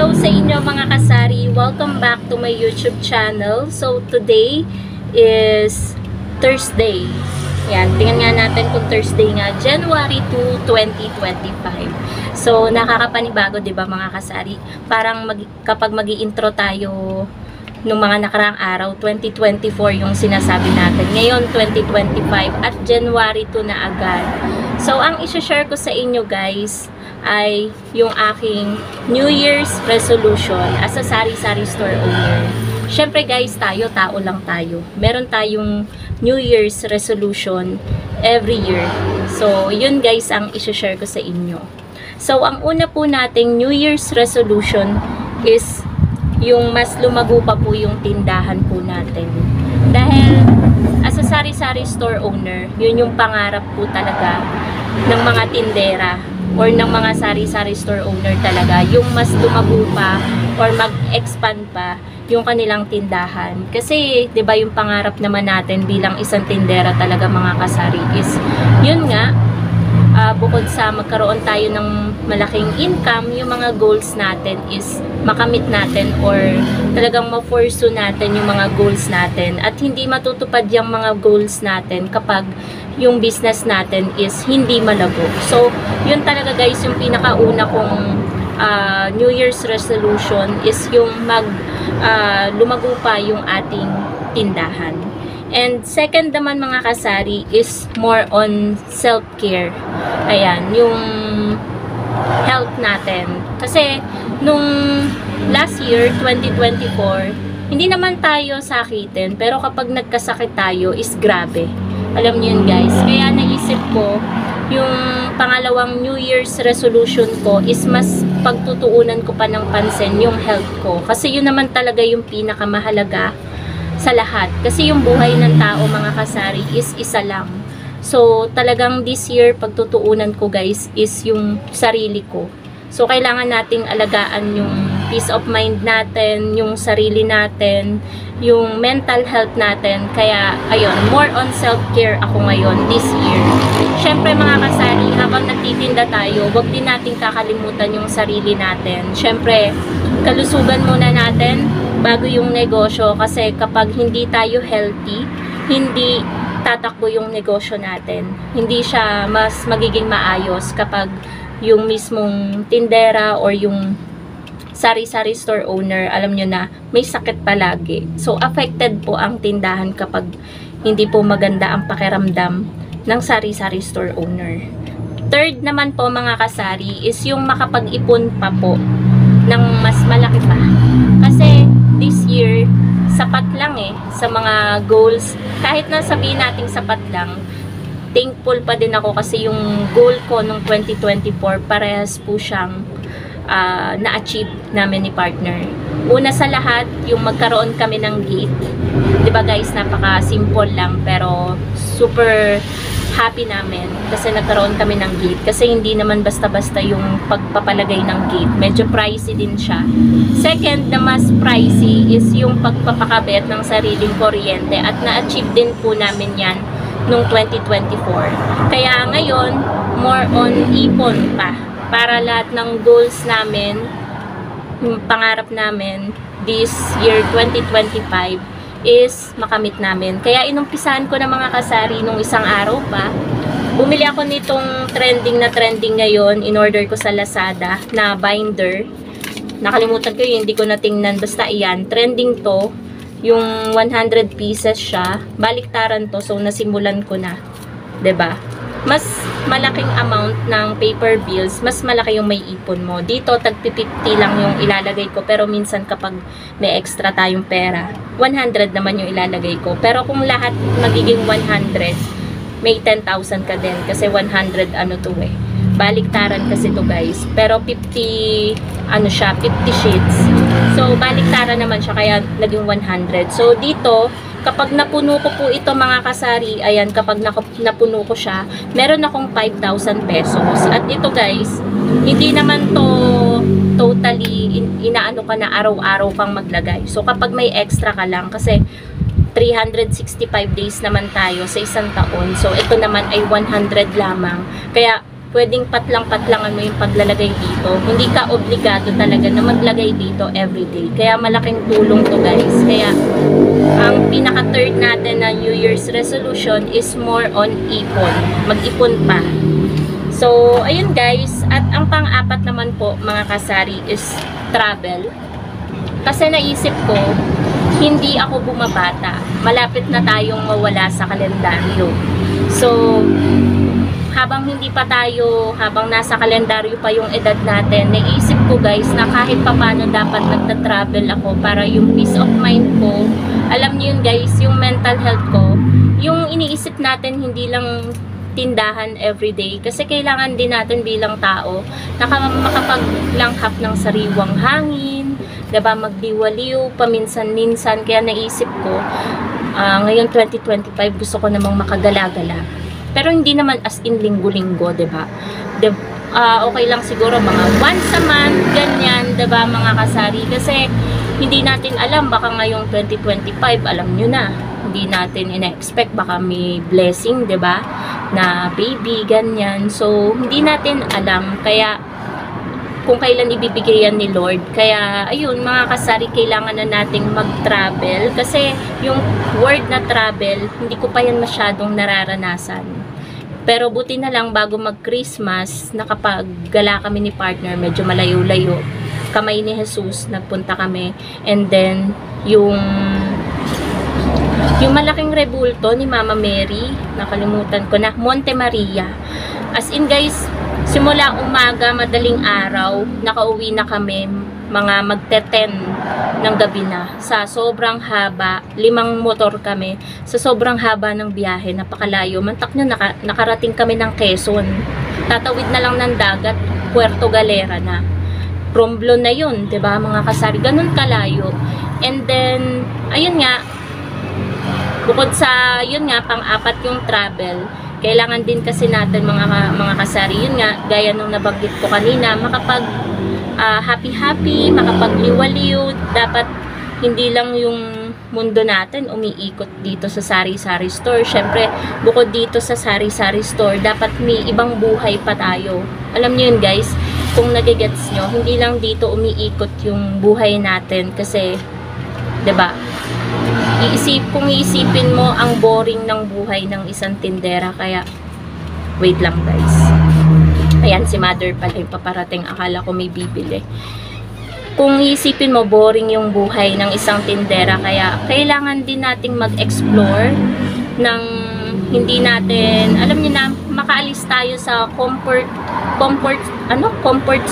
Hello sa inyo mga kasari. Welcome back to my YouTube channel. So today is Thursday. Yan, tingnan nga natin kung Thursday nga, January 2, 2025. So nakakapanibago 'di ba mga kasari? Parang kapag magi-intro tayo nung mga nakaraang araw, 2024 yung sinasabi natin. Ngayon 2025 at January 2 na agad. So ang i-share ko sa inyo guys ay yung aking New Year's resolution as a sari-sari store owner. Syempre guys, tao lang tayo. Meron tayong New Year's resolution every year. So, yun guys ang i-share ko sa inyo. So, ang una po nating New Year's resolution is yung mas lumago pa po yung tindahan po natin. Dahil as a sari-sari store owner, yun yung pangarap po talaga ng mga tindera or ng mga sari-sari store owner talaga, yung mas lumago pa or mag-expand pa yung kanilang tindahan. Kasi 'di ba yung pangarap naman natin bilang isang tindera talaga mga kasari is yun nga, bukod sa magkaroon tayo ng malaking income, yung mga goals natin is makamit natin or talagang ma-pursue natin yung mga goals natin, at hindi matutupad yung mga goals natin kapag yung business natin is hindi malago. So, yun talaga guys yung pinakauna kong New Year's resolution is yung lumago pa yung ating tindahan. And second naman mga kasari is more on self-care. Ayan, yung health natin. Kasi nung last year, 2024, hindi naman tayo sakitin, pero kapag nagkasakit tayo is grabe. Alam niyo yun guys. Kaya naisip ko, yung pangalawang New Year's resolution ko is mas pagtutuunan ko pa ng pansin yung health ko. Kasi yun naman talaga yung pinakamahalaga sa lahat. Kasi yung buhay ng tao mga kasari is isa lang. So talagang this year pagtutuunan ko guys is yung sarili ko. So kailangan nating alagaan yung peace of mind natin, yung sarili natin, yung mental health natin. Kaya ayun, more on self-care ako ngayon this year. Syempre mga kasari, habang nagtitinda tayo, wag din nating kakalimutan yung sarili natin. Syempre, kalusugan muna natin bago yung negosyo, kasi kapag hindi tayo healthy, hindi tatakbo yung negosyo natin. Hindi siya mas magiging maayos kapag yung mismong tindera or yung sari-sari store owner, alam nyo na, may sakit palagi. So, affected po ang tindahan kapag hindi po maganda ang pakiramdam ng sari-sari store owner. Third naman po mga kasari is yung makapag-ipon pa po ng mas malaki pa. Kasi this year, sapat lang sa mga goals. Kahit na sabihin nating sapat lang, thankful pa din ako kasi yung goal ko nung 2024 parehas po siyang na-achieve namin ni partner. Una sa lahat, yung magkaroon kami ng gate. 'Di ba guys, napaka-simple lang pero super happy namin kasi nagkaroon kami ng gate. Kasi hindi naman basta-basta yung pagpapalagay ng gate. Medyo pricey din siya. Second na mas pricey is yung pagpapakabit ng sariling kuryente, at na-achieve din po namin yan nung 2024. Kaya ngayon, more on ipon pa para lahat ng goals namin, yung pangarap namin this year 2025 is makamit namin. Kaya inumpisahan ko na mga kasari nung isang araw pa. Bumili ako nitong trending na trending ngayon, in order ko sa Lazada na binder. Nakalimutan ko yun, hindi ko natingnan, basta iyan, trending to. Yung 100 pieces siya, baliktaran to, so nasimulan ko na, 'di ba? Mas malaking amount ng paper bills, mas malaki yung may ipon mo. Dito tag 50 lang yung ilalagay ko, pero minsan kapag may extra tayong pera, 100 naman yung ilalagay ko. Pero kung lahat magiging 100, may 10,000 ka din kasi 100 ano to baliktaran kasi to guys. Pero 50 ano siya, 50 sheets. So baliktaran naman siya kaya naging 100. So dito, kapag napuno ko po ito mga kasari, ayan, kapag napuno ko siya, meron akong 5,000 pesos. At ito guys, hindi naman to totally inaano ka na araw-araw kang maglagay. So kapag may extra ka lang, kasi 365 days naman tayo sa isang taon. So ito naman ay 100 lamang. Kaya pwedeng patlang-patlangan mo yung paglalagay dito. Hindi ka obligado talaga na maglagay dito everyday. Kaya malaking tulong to guys. Kaya ang pinaka-third natin na New Year's resolution is more on ipon. Mag-ipon pa. So, ayun guys. At ang pang-apat naman po mga kasari is travel. Kasi naisip ko, hindi ako bumabata. Malapit na tayong mawala sa kalendaryo. So, habang nasa kalendaryo pa yung edad natin, naisip ko guys na kahit papano dapat nagta-travel ako para yung peace of mind ko, alam niyo yun guys, yung mental health ko, yung iniisip natin hindi lang tindahan everyday, kasi kailangan din natin bilang tao makapaglanghap ng sariwang hangin, diba, magdiwaliw paminsan-minsan. Kaya naisip ko, ngayon 2025 gusto ko namang makagala-gala. Pero hindi naman as in linggo-linggo, diba? Okay lang siguro mga once a month, ganyan, diba mga kasari? Kasi hindi natin alam, baka ngayong 2025, alam nyo na, hindi natin ina-expect, baka may blessing, diba? Na baby, ganyan. So, hindi natin alam. Kaya, kung kailan ibibigay yan ni Lord. Kaya, ayun, mga kasari, kailangan na nating mag-travel. Kasi, yung word na travel, hindi ko pa yan masyadong nararanasan. Pero buti na lang, bago mag-Christmas, nakapaggala kami ni partner, medyo malayo-layo. Kamay ni Jesus, nagpunta kami. And then, yung malaking rebulto ni Mama Mary, nakalimutan ko na, Monte Maria. As in guys, simula umaga, madaling araw, nakauwi na kami, mga magte-10 ng gabi na. Sa sobrang haba, 5 motor kami, sa sobrang haba ng biyahe, napakalayo. Mantak nyo, nakarating kami ng Quezon. Tatawid na lang ng dagat, Puerto Galera na. Romblon na yun, 'di ba mga kasari? Ganun kalayo. And then, ayun nga, bukod sa, yun nga, pang-apat yung travel, kailangan din kasi natin mga kasari, yun nga, gaya nung nabanggit ko kanina, makapag happy-happy, makapagliwaliw. Dapat hindi lang yung mundo natin umiikot dito sa sari-sari store. Syempre, bukod dito sa sari-sari store, dapat may ibang buhay pa tayo. Alam niyo yun guys, kung nagigets nyo, hindi lang dito umiikot yung buhay natin. Kasi, 'di ba? Kung iisipin mo ang boring ng buhay ng isang tindera. Kaya, wait lang guys. Ayan, si mother pala yung paparating. Akala ko may bibili. Kung iisipin mo, boring yung buhay ng isang tindera. Kaya, kailangan din nating mag-explore ng hindi natin, alam niyo na, makaalis tayo sa comfort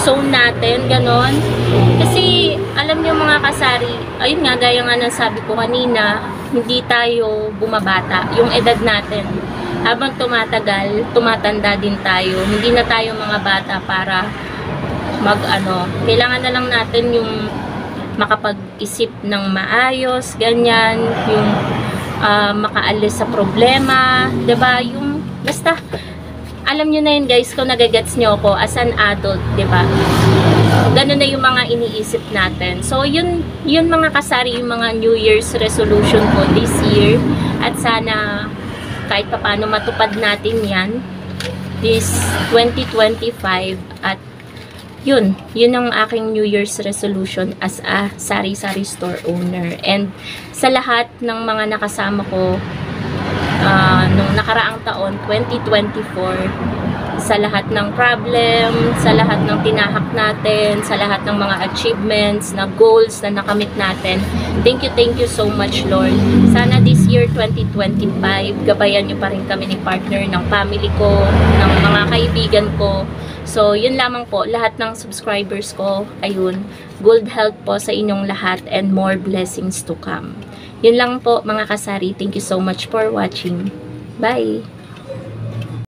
zone natin, ganon. Kasi, alam niyo mga kasari, ayun nga, gaya nga ng sabi ko kanina, hindi tayo bumabata. Yung edad natin, habang tumatagal, tumatanda din tayo. Hindi na tayo mga bata para kailangan na lang natin yung makapag-isip ng maayos, ganyan, yung makaalis sa problema, 'di ba? Yung basta alam niyo na yun guys, kung nagagets niyo ako as an adult, 'di ba? Ganun na yung mga iniisip natin. So yun mga kasari, yung mga New Year's resolution ko this year, at sana kahit paano matupad natin yan this 2025. At yun ang aking New Year's resolution as a sari-sari store owner. And sa lahat ng mga nakasama ko nung nakaraang taon, 2024, sa lahat ng problem, sa lahat ng tinahak natin, sa lahat ng mga achievements, na goals na nakamit natin, thank you so much Lord. Sana this year 2025, gabayan nyo pa rin kami ni partner, ng family ko, ng mga kaibigan ko. So, yun lamang po, lahat ng subscribers ko, ayun, good health po sa inyong lahat and more blessings to come. Yun lang po mga kasari, thank you so much for watching. Bye!